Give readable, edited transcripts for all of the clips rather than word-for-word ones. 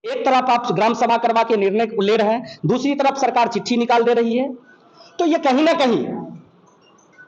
एक तरफ आप ग्राम सभा करवा के निर्णय ले रहे हैं, दूसरी तरफ सरकार चिट्ठी निकाल दे रही है। तो ये कहीं ना कहीं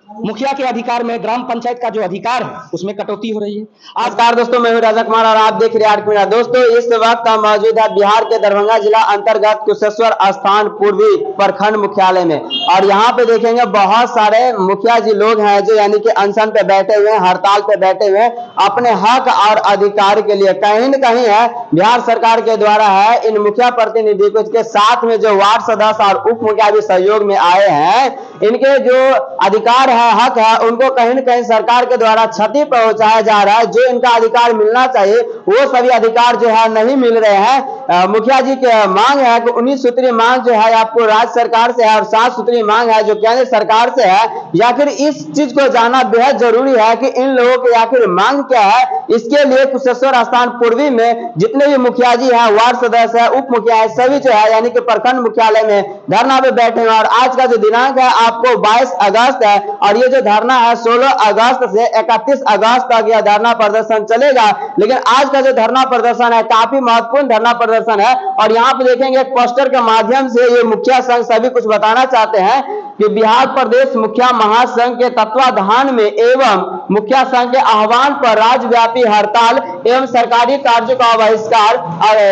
मुखिया के अधिकार में, ग्राम पंचायत का जो अधिकार है उसमें कटौती हो रही है। नमस्कार दोस्तों, मैं हूं राजा कुमार और आप देख रहे हैं आर्ट मीडिया। दोस्तों, इस वक्त हम मौजूद है बिहार के दरभंगा जिला अंतर्गत कुशेश्वर स्थान पूर्वी प्रखंड मुख्यालय में और यहाँ पे देखेंगे बहुत सारे मुखिया जी लोग हैं जो यानी कि अनशन पे बैठे हुए हैं, हड़ताल पे बैठे हुए हैं अपने हक और अधिकार के लिए। कहीं न कहीं है बिहार सरकार के द्वारा है इन मुखिया प्रतिनिधि को के साथ में जो वार्ड सदस्य और उप मुखिया भी सहयोग में आए हैं, इनके जो अधिकार है, हक है, उनको कहीं न कहीं सरकार के द्वारा क्षति पहुंचाया जा रहा है। जो इनका अधिकार मिलना चाहिए वो सभी अधिकार जो है नहीं मिल रहे हैं। मुखिया जी की मांग है कि 19 सूत्री मांग जो है आपको राज्य सरकार से है और 7 सूत्री मांग है जो केंद्र सरकार से है। या फिर इस चीज को जानना बेहद जरूरी है कि इन लोगों की आखिर मांग क्या है। इसके लिए कुशेश्वर स्थान पूर्वी में जितने भी मुखिया जी हैं, वार्ड सदस्य है, उप मुखिया है, सभी जो है यानी कि प्रखंड मुख्यालय में धरना पे बैठे हैं। और आज का जो दिनांक है आपको 22 अगस्त है और ये जो धरना है 16 अगस्त से 31 अगस्त तक यह धरना प्रदर्शन चलेगा। लेकिन आज का जो धरना प्रदर्शन है काफी महत्वपूर्ण धरना प्रदर्शन है और यहाँ पे देखेंगे एक पोस्टर के माध्यम से ये मुखिया संघ सभी कुछ बताना चाहते हैं कि बिहार प्रदेश मुखिया महासंघ के तत्वाधान में एवं मुखिया संघ के आह्वान पर राज्यव्यापी हड़ताल एवं सरकारी कार्यों का बहिष्कार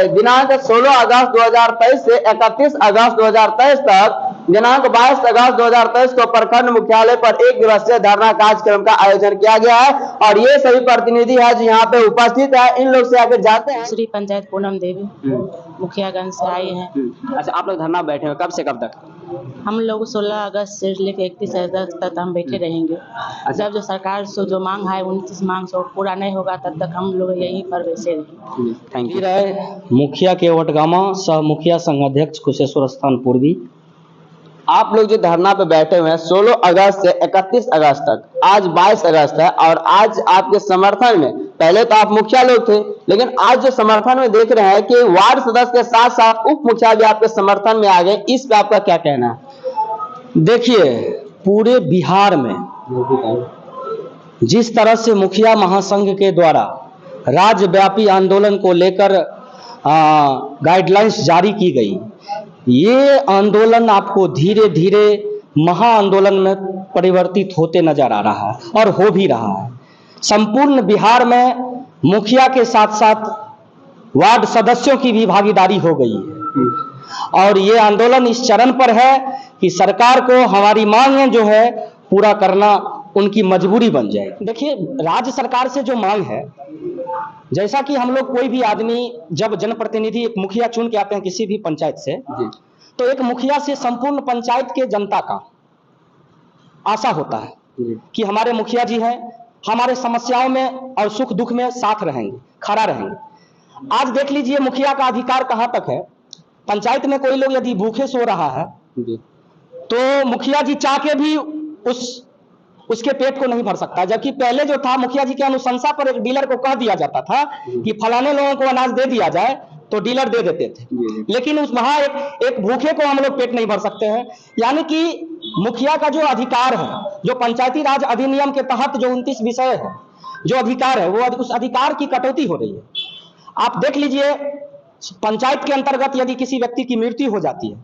दिनांक 16 अगस्त 2023 से 31 अगस्त 2023 तक दिनांक 22 अगस्त 2023 को प्रखंड मुख्यालय पर एक दिवसीय धरना कार्यक्रम का आयोजन किया गया है। और ये सभी प्रतिनिधि है जो यहाँ पे उपस्थित है, इन लोग से आकर जाते हैं। श्री पंचायत पूनम देवी मुखियागंज से आई हैं। अच्छा, आप लोग धरना बैठे हैं कब से कब तक? हम लोग 16 अगस्त से लेकर 31 अगस्त तक हम बैठे रहेंगे। जब जो सरकार से जो मांग है 29 मांग से पूरा नहीं होगा तब तक हम लोग यहीं पर वैसे रहेंगे। Thank you. मुखिया के वटगामा सह मुखिया संघ अध्यक्ष कुशेश्वर स्थान पूर्वी। आप लोग जो धरना पे बैठे हुए हैं 16 अगस्त से 31 अगस्त तक, आज 22 अगस्त है और आज आपके समर्थन में, पहले तो आप मुखिया लोग थे लेकिन आज जो समर्थन में देख रहे हैं कि वार्ड सदस्य के साथ साथ उप मुखिया भी आपके समर्थन में आ गए, इस पे आपका क्या कहना है? देखिए, पूरे बिहार में जिस तरह से मुखिया महासंघ के द्वारा राज्यव्यापी आंदोलन को लेकर गाइडलाइंस जारी की गई, ये आंदोलन आपको धीरे धीरे महाआंदोलन में परिवर्तित होते नजर आ रहा है और हो भी रहा है। संपूर्ण बिहार में मुखिया के साथ साथ वार्ड सदस्यों की भी भागीदारी हो गई है और ये आंदोलन इस चरण पर है कि सरकार को हमारी मांगें जो है पूरा करना उनकी मजबूरी बन जाए। देखिए, राज्य सरकार से जो मांग है, जैसा कि हम लोग कोई भी आदमी जब जनप्रतिनिधि एक मुखिया चुन के आते हैं किसी भी पंचायत से, तो एक मुखिया से संपूर्ण पंचायत के जनता का आशा होता है कि हमारे मुखिया जी हैं, हमारे समस्याओं में और सुख दुख में साथ रहेंगे, खड़ा रहेंगे। आज देख लीजिए मुखिया का अधिकार कहां तक है। पंचायत में कोई लोग यदि भूखे सो रहा है तो मुखिया जी चाह के भी उसके पेट को नहीं भर सकता। जबकि पहले जो था, मुखिया जी की अनुशंसा पर एक डीलर को कह दिया जाता था कि फलाने लोगों को अनाज दे दिया जाए तो डीलर दे देते थे, लेकिन उस वहां एक भूखे को हम लोग पेट नहीं भर सकते हैं। यानी कि मुखिया का जो अधिकार है, जो पंचायती राज अधिनियम के तहत जो 29 विषय है, जो अधिकार है, वो उस अधिकार की कटौती हो रही है। आप देख लीजिए, पंचायत के अंतर्गत यदि किसी व्यक्ति की मृत्यु हो जाती है,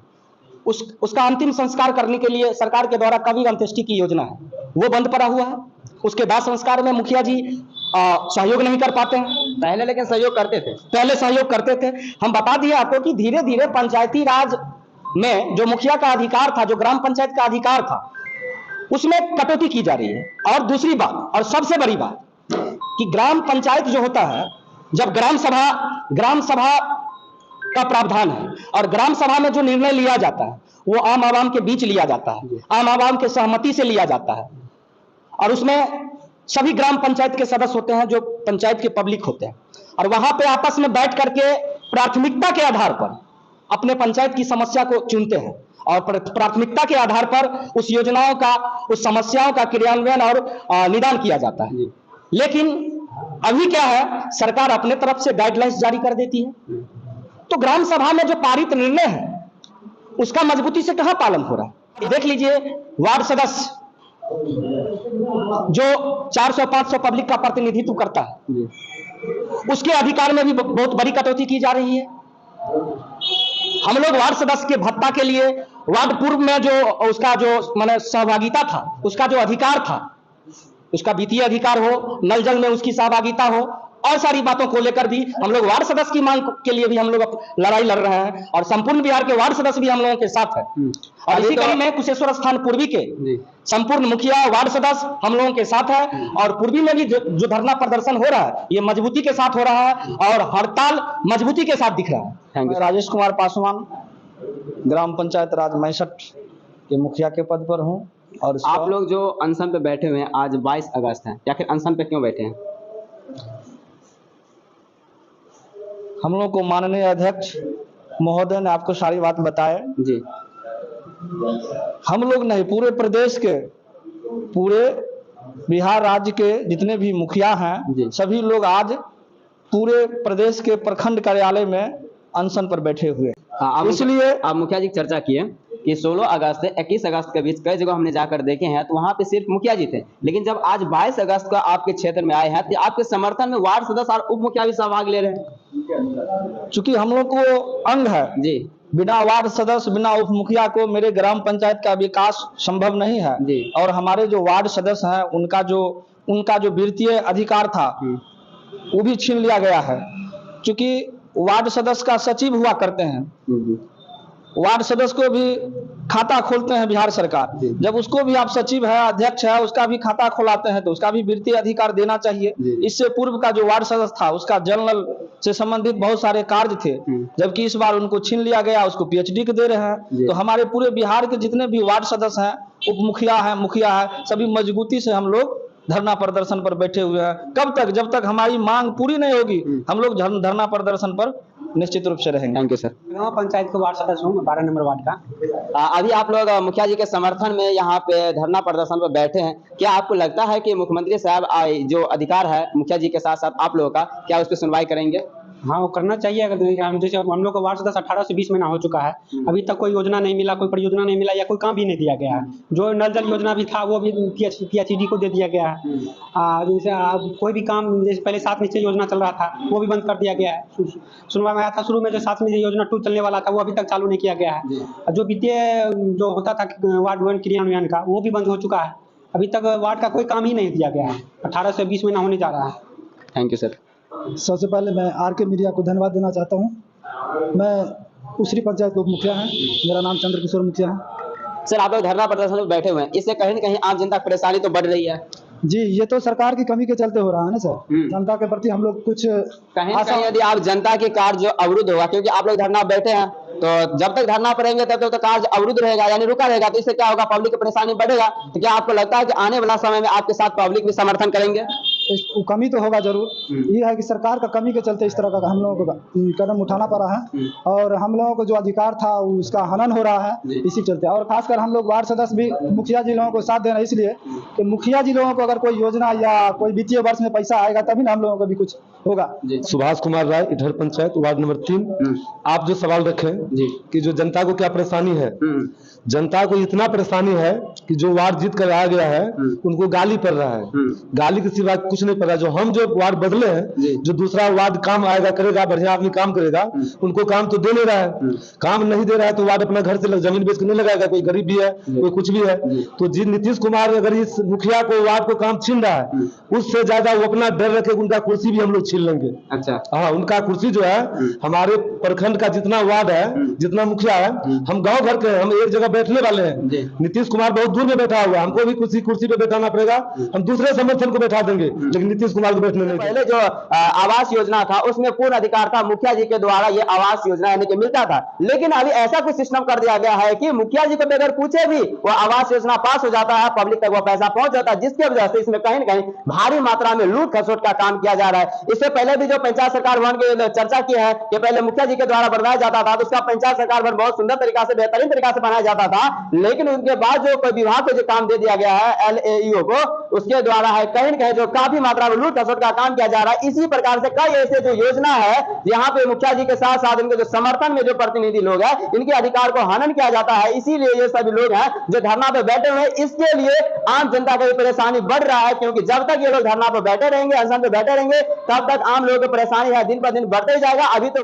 उसका अंतिम संस्कार करने के लिए सरकार के द्वारा कबीर अंत्येष्टि की योजना है, वो बंद पड़ा हुआ है। उसके दाह संस्कार में मुखिया जी सहयोग नहीं कर पाते हैं। पहले लेकिन सहयोग करते थे, पहले सहयोग करते थे। हम बता दिए आपको कि धीरे धीरे पंचायती राज में जो मुखिया का अधिकार था, जो ग्राम पंचायत का अधिकार था, उसमें कटौती की जा रही है। और दूसरी बात और सबसे बड़ी बात कि ग्राम पंचायत जो होता है, जब ग्राम सभा का प्रावधान है और ग्राम सभा में जो निर्णय लिया जाता है वो आम आवाम के बीच लिया जाता है, आम आवाम के सहमति से लिया जाता है और उसमें सभी ग्राम पंचायत के सदस्य होते हैं जो पंचायत के पब्लिक होते हैं और वहां पे आपस में बैठ करके प्राथमिकता के आधार पर अपने पंचायत की समस्या को चुनते हैं और प्राथमिकता के आधार पर उस योजनाओं का, उस समस्याओं का क्रियान्वयन और निदान किया जाता है। लेकिन अभी क्या है, सरकार अपने तरफ से गाइडलाइंस जारी कर देती है, तो ग्राम सभा में जो पारित निर्णय है उसका मजबूती से कहां पालन हो रहा है। देख लीजिए, वार्ड सदस्य जो 400-500 पब्लिक का प्रतिनिधित्व करता है, उसके अधिकार में भी बहुत बड़ी कटौती की जा रही है। हम लोग वार्ड सदस्य के भत्ता के लिए वार्ड पूर्व में जो उसका जो माने सहभागिता था, उसका जो अधिकार था, उसका वित्तीय अधिकार हो, नल जल में उसकी सहभागिता हो, और सारी बातों को लेकर भी हम लोग वार्ड सदस्य की मांग के लिए भी हम लोग लड़ाई लड़ रहे हैं, और संपूर्ण बिहार के वार्ड सदस्य भी हम लोगों के साथ है। और इसी कड़ी में कुशेश्वर स्थान पूर्वी के संपूर्ण मुखिया वार्ड सदस्य हम लोगों के साथ है, और पूर्वी में भी जो धरना प्रदर्शन हो रहा है ये मजबूती के साथ हो रहा है और हड़ताल मजबूती के साथ दिख रहा है। मैं राजेश कुमार पासवान ग्राम पंचायत राज 65 के मुखिया के पद पर हूँ। और आप लोग जो अनशन पे बैठे हुए हैं, आज 22 अगस्त है, या फिर अनशन पे क्यों बैठे हैं? हम लोग को माननीय अध्यक्ष महोदय ने आपको सारी बात बताए जी। हम लोग नहीं, पूरे प्रदेश के, पूरे बिहार राज्य के जितने भी मुखिया हैं सभी लोग आज पूरे प्रदेश के प्रखंड कार्यालय में अनशन पर बैठे हुए। इसलिए आप मुखिया जी की चर्चा किए कि 16 अगस्त से 21 अगस्त के बीच कई जगह हमने जाकर देखे हैं तो वहां पे सिर्फ मुखिया जी थे, लेकिन जब आज 22 अगस्त का आपके क्षेत्र में आए हैं तो आपके समर्थन में वार्ड सदस्य और उप मुखिया भी सहभाग ले रहे हैं। चूंकि हम लोग को अंग है जी, बिना वार्ड सदस्य बिना उप मुखिया को मेरे ग्राम पंचायत का विकास संभव नहीं है जी। और हमारे जो वार्ड सदस्य हैं उनका जो वित्तीय अधिकार था वो भी छीन लिया गया है। चूंकि वार्ड सदस्य का सचिव हुआ करते हैं, वार्ड सदस्य को भी खाता खोलते हैं बिहार सरकार, जब उसको भी आप सचिव है, अध्यक्ष है, उसका भी खाता खोलाते हैं तो उसका भी वित्तीय अधिकार देना चाहिए। इससे पूर्व का जो वार्ड सदस्य था उसका जल नल से संबंधित बहुत सारे कार्य थे, जबकि इस बार उनको छीन लिया गया, उसको पीएचडी के दे रहे हैं। तो हमारे पूरे बिहार के जितने भी वार्ड सदस्य हैं, उप मुखिया है, मुखिया है, सभी मजबूती से हम लोग धरना प्रदर्शन पर बैठे हुए हैं। कब तक? जब तक हमारी मांग पूरी नहीं होगी हम लोग धरना प्रदर्शन पर निश्चित रूप से रहेंगे। Thank you sir. गाँव पंचायत के वार्ड सदस्य हूँ, 12 नंबर वार्ड का। अभी आप लोग मुखिया जी के समर्थन में यहाँ पे धरना प्रदर्शन पर बैठे हैं, क्या आपको लगता है कि मुख्यमंत्री साहब जो अधिकार है मुखिया जी के साथ साथ आप लोगों का, क्या उस पर सुनवाई करेंगे? हाँ, वो करना चाहिए। अगर जैसे हम लोग का वार्ड सदस्य 18 से 20 महीना हो चुका है, अभी तक कोई योजना नहीं मिला, कोई परियोजना नहीं मिला या कोई काम भी नहीं दिया गया है। जो नल जल योजना भी था वो भी पीएचडी को दे दिया गया है। जैसे कोई भी काम, जैसे पहले 7 निश्चय योजना चल रहा था वो भी बंद कर दिया गया है। सुनवाई में आया था शुरू में जो 7 निश्चय योजना 2 चलने वाला था वो अभी तक चालू नहीं किया गया है। जो वित्तीय जो होता था वार्ड 1 क्रियान्वयन का वो भी बंद हो चुका है। अभी तक वार्ड का कोई काम ही नहीं दिया गया है। 18 से 20 महीना होने जा रहा है। Thank you sir. सबसे पहले मैं आरके मीडिया को धन्यवाद देना चाहता हूं। मैं उसरी पंचायत के उप मुखिया हैं, मेरा नाम चंद्रकिशोर मुखिया है। सर, आप लोग धरना प्रदर्शन में बैठे हुए हैं, इससे कहीं न कहीं आम जनता की परेशानी तो बढ़ रही है। जी, ये तो सरकार की कमी के चलते हो रहा है ना सर। जनता के प्रति हम लोग कुछ कहीं न कहीं यदि आप जनता के कार्य जो अवरुद्ध होगा, क्योंकि आप लोग धरना बैठे हैं तो जब तक धरना पर रहेंगे तब तक तो कार्य अवरुद्ध रहेगा, यानी रुका रहेगा, तो इससे क्या होगा? पब्लिक की परेशानी बढ़ेगा। तो क्या आपको लगता है कि आने वाला समय में आपके साथ पब्लिक भी समर्थन करेंगे? कमी तो होगा जरूर। ये है कि सरकार का कमी के चलते इस तरह का हम लोगों को कदम उठाना पड़ा है और हम लोगों को जो अधिकार था उसका हनन हो रहा है इसी चलते। और खासकर हम लोग वार्ड सदस्य भी मुखिया जी लोगों को साथ देना, इसलिए कि मुखिया जी लोगों को अगर कोई योजना या कोई वित्तीय वर्ष में पैसा आएगा तभी ना हम लोगों को भी कुछ होगा। सुभाष कुमार राय, इधर पंचायत वार्ड नंबर 3। आप जो सवाल रखे कि जो जनता को क्या परेशानी है, जनता को इतना परेशानी है कि जो वार्ड जीत कर आ गया है उनको गाली पड़ रहा है। गाली के सिवा कुछ नहीं पड़ रहा। जो हम जो वार्ड बदले हैं, जो दूसरा वार्ड काम आएगा करेगा, बढ़िया आदमी काम करेगा, उनको काम तो दे नहीं रहा है। काम नहीं दे रहा है तो वार्ड अपना घर से जमीन बेच कर नहीं लगाएगा। कोई गरीब भी है, कोई कुछ भी है। तो जी नीतीश कुमार अगर इस मुखिया को वार्ड को काम छीन रहा है, उससे ज्यादा वो अपना डर रखे उनका कुर्सी भी हम लोग छीन लेंगे। अच्छा, हाँ, उनका कुर्सी जो है हमारे प्रखंड का जितना वार्ड है, जितना मुखिया है, हम गाँव घर के, हम एक जगह बैठने वाले हैं। नीतीश कुमार बहुत दूर में बैठा हुआ है, हमको भी कुर्सी पे बैठाना पड़ेगा। हम दूसरे समर्थन को बैठा देंगे, लेकिन नीतीश कुमार को बैठने नहीं। पहले जो आवास योजना था उसमें पूर्ण अधिकार था मुखिया जी के द्वारा ये आवास योजना यानी कि मिलता था, लेकिन अभी ऐसा कुछ सिस्टम कर दिया गया है कि मुखिया जी को बगैर पूछे भी वो आवास योजना पास हो जाता है, पब्लिक तक वो पैसा पहुंच जाता है, जिसकी वजह से इसमें कहीं न कहीं भारी मात्रा में लूट खसोट का काम किया जा रहा है। इससे पहले भी जो पंचायत सरकार भवन की चर्चा की है कि पहले मुखिया जी के द्वारा बनवाया जाता था तो उसका पंचायत सरकार भवन बहुत सुंदर तरीका से, बेहतरीन तरीका से बनाया जाता था, लेकिन उनके बाद जो कोई विभाग को जो काम दे दिया गया है LAEO को, उसके द्वारा है कहीं न कहीं जो काफी मात्रा में लूट खसोट का काम किया जा रहा है। इसी प्रकार से कई ऐसे जो योजना है यहाँ पे मुखिया जी के साथ साथ इनके जो समर्थन में जो प्रतिनिधि लोग हैं इनके अधिकार को हनन किया जाता है। इसीलिए ये सभी लोग हैं जो धरना पे बैठे हुए हैं। इसके लिए आम जनता की परेशानी बढ़ रहा है, क्योंकि जब तक ये लोग धरना पे बैठे रहेंगे, अनशन पे बैठे रहेंगे, तब तक आम लोगों की परेशानी है दिन पर दिन बढ़ते ही जाएगा। अभी तो